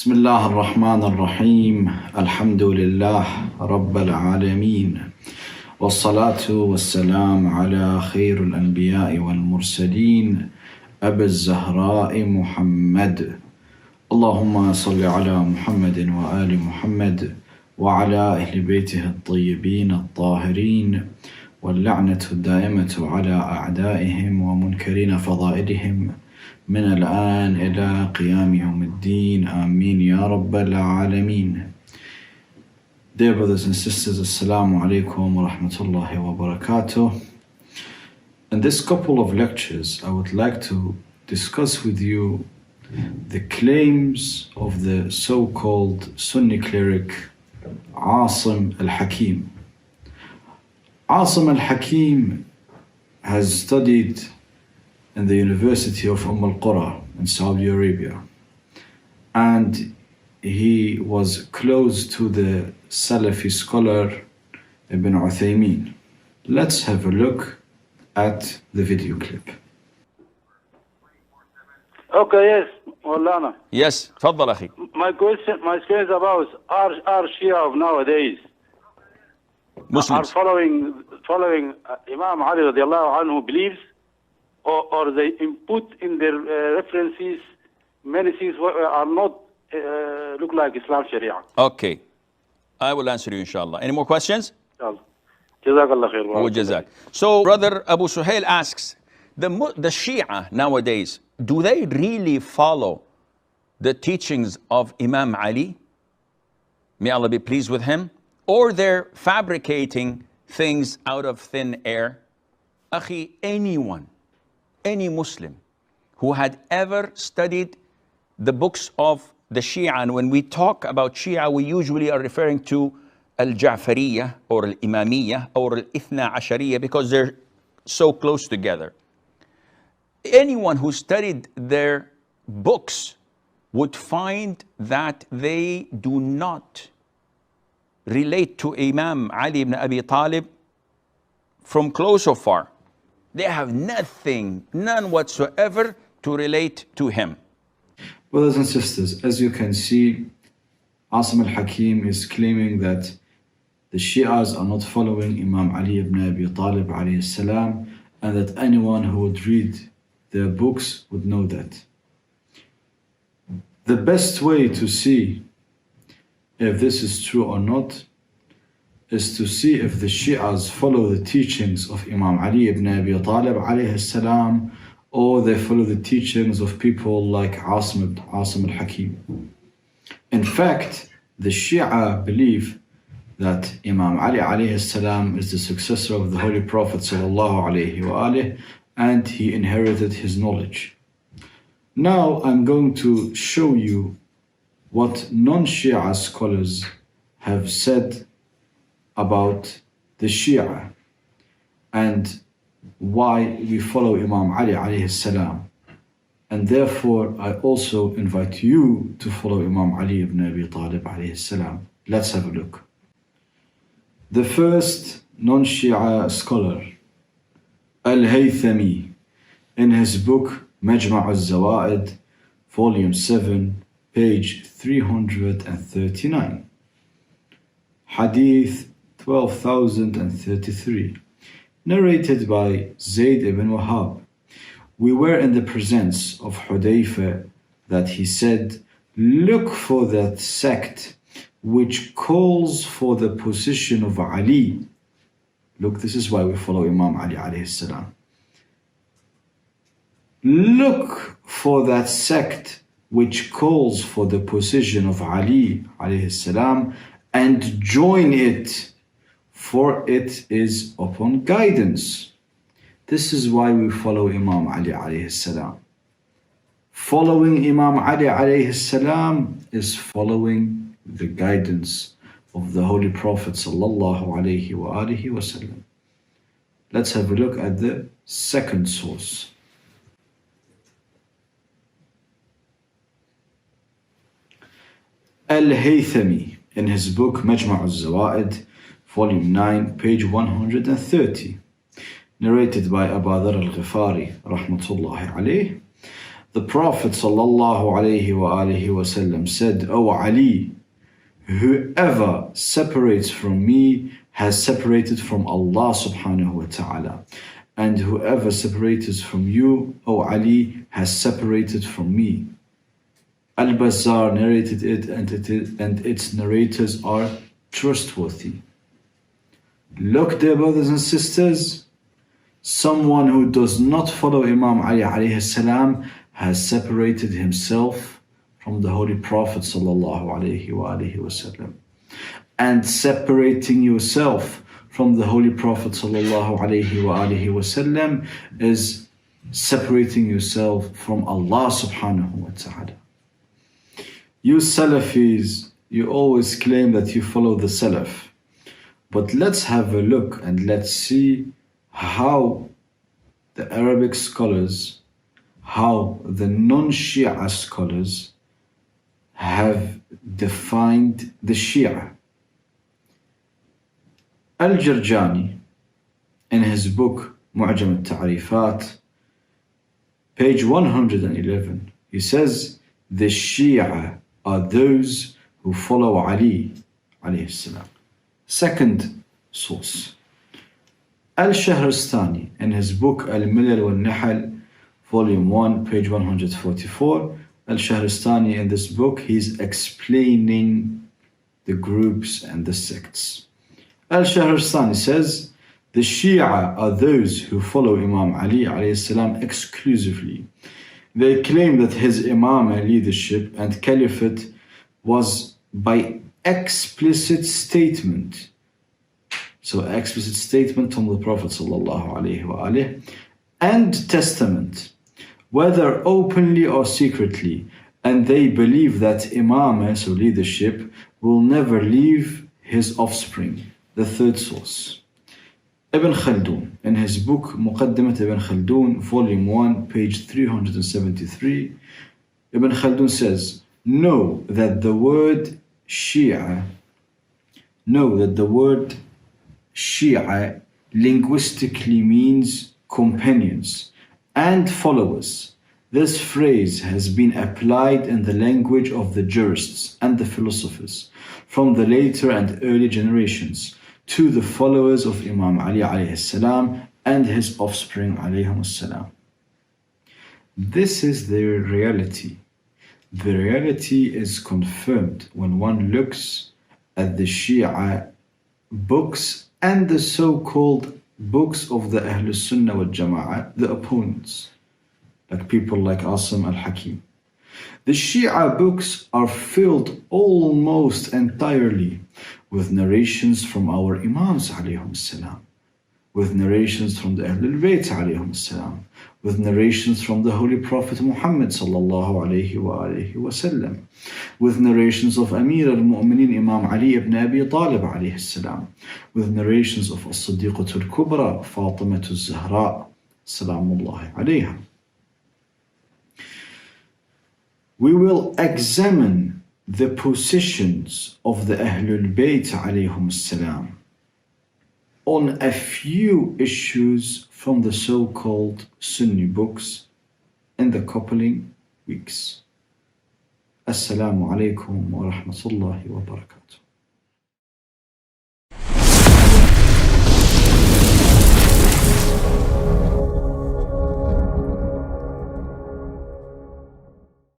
بسم الله الرحمن الرحيم الحمد لله رب العالمين والصلاة والسلام على خير الأنبياء والمرسلين أبي الزهراء محمد اللهم صل على محمد وآل محمد وعلى أهل بيته الطيبين الطاهرين واللعنة الدائمة على أعدائهم ومنكرين فضائلهم من الآن إلى قيام يوم الدين آمين يا رب العالمين. Dear brothers and sisters, Assalamu alaikum wa rahmatullahi wa barakatuh. In this couple of lectures, I would like to discuss with you the claims of the so-called Sunni cleric Asim al-Hakeem. Asim al-Hakeem has studied in the University of al-Qura in Saudi Arabia, and he was close to the Salafi scholar Ibn Uthaymeen. Let's have a look at the video clip. Okay, yes, Maulana. Yes, تفضل أخي. My question is about are Shia of nowadays Muslims. are following Imam Ali radiallahu anhu beliefs, or they input in their references many things are not look like Islam Sharia. Okay, I will answer you inshallah. Any more questions? Jazakallah khair. Jazak. So brother Abu Suhail asks, the Shia nowadays, do they really follow the teachings of Imam Ali? May Allah be pleased with him? Or they're fabricating things out of thin air? Akhi, any Muslim who had ever studied the books of the Shia, and when we talk about Shia, we usually are referring to Al-Ja'fariyah or Al-Imamiyah or Al-Ithna Ashariyah because they're so close together. Anyone who studied their books would find that they do not relate to Imam Ali ibn Abi Talib from close or far. They have none whatsoever to relate to him. Brothers and sisters, as you can see, Asim al-Hakeem is claiming that the Shi'as are not following Imam Ali ibn Abi Talib alayhi salam, and that anyone who would read their books would know that. The best way to see if this is true or not is to see if the Shi'as follow the teachings of Imam Ali ibn Abi Talib alayhi salam, or they follow the teachings of people like Asim al-Hakeem. In fact, the Shia believe that Imam Ali alayhi salam is the successor of the Holy Prophet sallallahu alayhi wa alihi, and he inherited his knowledge. Now I'm going to show you what non-Shia scholars have said about the Shia and why we follow Imam Ali alayhi salam. And therefore I also invite you to follow Imam Ali ibn Abi Talib alayhi salam. Let's have a look. The first non-Shia scholar, Al-Haythami, in his book Majma' al-Zawaid, volume 7, page 339, Hadeeth 12,033, narrated by Zayd ibn Wahab. We were in the presence of Hudayfa that he said, "Look for that sect which calls for the position of Ali." Look, this is why we follow Imam Ali alayhi salam. Look for that sect which calls for the position of Ali alayhi salam and join it, for it is upon guidance. This is why we follow Imam Ali alayhi salam. Following Imam Ali alayhi salam is following the guidance of the Holy Prophet sallallahu alayhi wa alihi wasallam. Let's have a look at the second source. Al-Haythami, in his book Majma' al-Zawaid, volume 9, page 130, narrated by Abu Dharr al-Ghifari rahmatullahi alayh. The Prophet ﷺ said, "O Ali, whoever separates from me has separated from Allah subhanahu wa ta'ala. And whoever separates from you, O Ali, has separated from me." Al-Bazzar narrated it, and its narrators are trustworthy. Look, dear brothers and sisters, someone who does not follow Imam Ali alayhi salam has separated himself from the Holy Prophet sallallahu alayhi wasallam. And separating yourself from the Holy Prophet sallallahu alayhi wasallam is separating yourself from Allah subhanahu wa ta'ala. You Salafis, you always claim that you follow the Salaf. But let's have a look and let's see how the Arabic scholars, how the non-Shia scholars have defined the Shia. Al-Jarjani, in his book Mu'jam al-Ta'rifat, page 111, he says, the Shia are those who follow Ali alayhi salam. Second source, Al-Shahrastani, in his book Al-Milal wal-Nahal, volume 1, page 144, Al-Shahrastani, in this book, he's explaining the groups and the sects. Al-Shahrastani says, the Shia are those who follow Imam Ali alayhi salam exclusively. They claim that his Imamah leadership and caliphate was by explicit statement. So explicit statement from the Prophet sallallahu alaihi wasallam and testament, whether openly or secretly, and they believe that Imamah, so leadership, will never leave his offspring. The third source, Ibn Khaldun, in his book Muqaddimat Ibn Khaldun, volume 1, page 373, Ibn Khaldun says, know that the word Shia linguistically means companions and followers. This phrase has been applied in the language of the jurists and the philosophers from the later and early generations to the followers of Imam Ali alayhi salam and his offspring alayhim salam. This is their reality. The reality is confirmed when one looks at the Shia books and the so-called books of the Ahl Sunnah wal Jama'ah, the opponents, like people like Assim and Hakeem. The Shia books are filled almost entirely with narrations from our Imams alayhim salam, with narrations from the Ahlulbayt alayhim salam, with narrations from the Holy Prophet Muhammad sallallahu alayhi wa sallam, with narrations of Amir al-Mu'minin Imam Ali ibn Abi Talib alayhi salam, with narrations of As-Siddiqah al-Kubra Fatimah al-Zahra salamullahi alayha. We will examine the positions of the Ahlulbayt alayhim salam on a few issues from the so-called Sunni books in the coupling weeks. Assalamu alaikum wa rahmatullahi wa barakatuh.